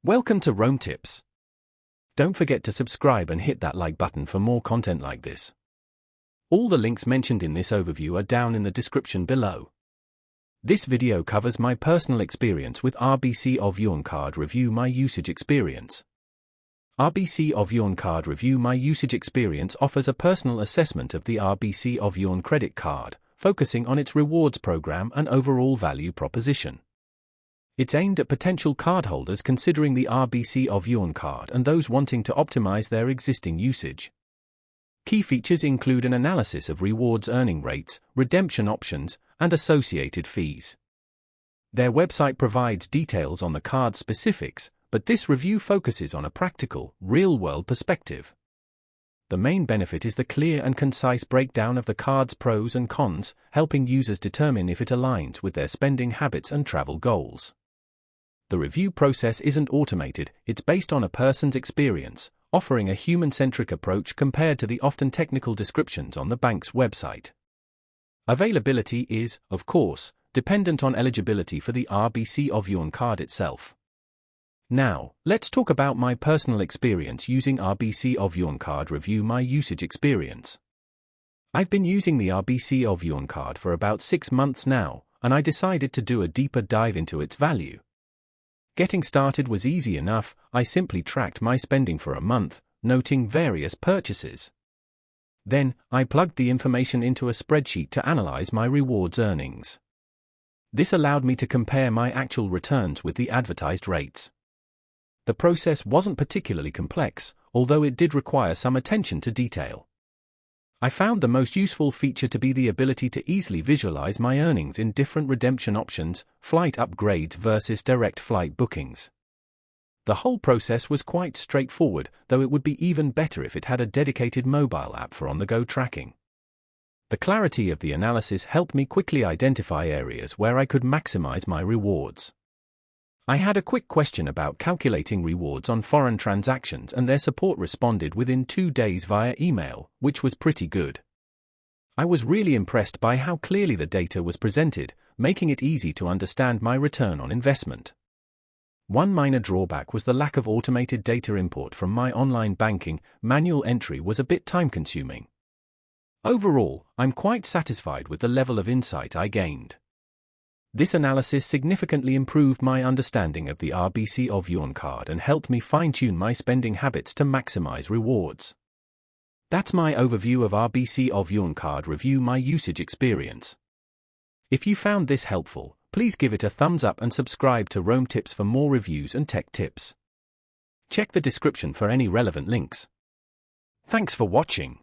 Welcome to Rome Tips. Don't forget to subscribe and hit that like button for more content like this. All the links mentioned in this overview are down in the description below. This video covers my personal experience with RBC Avion Card Review My Usage Experience. RBC Avion Card Review My Usage Experience offers a personal assessment of the RBC Avion credit card, focusing on its rewards program and overall value proposition. It's aimed at potential cardholders considering the RBC Avion card and those wanting to optimize their existing usage. Key features include an analysis of rewards earning rates, redemption options, and associated fees. Their website provides details on the card specifics, but this review focuses on a practical, real-world perspective. The main benefit is the clear and concise breakdown of the card's pros and cons, helping users determine if it aligns with their spending habits and travel goals. The review process isn't automated, it's based on a person's experience, offering a human-centric approach compared to the often technical descriptions on the bank's website. Availability is, of course, dependent on eligibility for the RBC Avion card itself. Now, let's talk about my personal experience using RBC Avion Card Review My Usage Experience. I've been using the RBC Avion card for about 6 months now, and I decided to do a deeper dive into its value. Getting started was easy enough. I simply tracked my spending for a month, noting various purchases. Then, I plugged the information into a spreadsheet to analyze my rewards earnings. This allowed me to compare my actual returns with the advertised rates. The process wasn't particularly complex, although it did require some attention to detail. I found the most useful feature to be the ability to easily visualize my earnings in different redemption options, flight upgrades versus direct flight bookings. The whole process was quite straightforward, though it would be even better if it had a dedicated mobile app for on-the-go tracking. The clarity of the analysis helped me quickly identify areas where I could maximize my rewards. I had a quick question about calculating rewards on foreign transactions, and their support responded within 2 days via email, which was pretty good. I was really impressed by how clearly the data was presented, making it easy to understand my return on investment. One minor drawback was the lack of automated data import from my online banking. Manual entry was a bit time-consuming. Overall, I'm quite satisfied with the level of insight I gained. This analysis significantly improved my understanding of the RBC Avion card and helped me fine-tune my spending habits to maximize rewards. That's my overview of RBC Avion Card Review My Usage Experience. If you found this helpful, please give it a thumbs up and subscribe to Rome Tips for more reviews and tech tips. Check the description for any relevant links. Thanks for watching.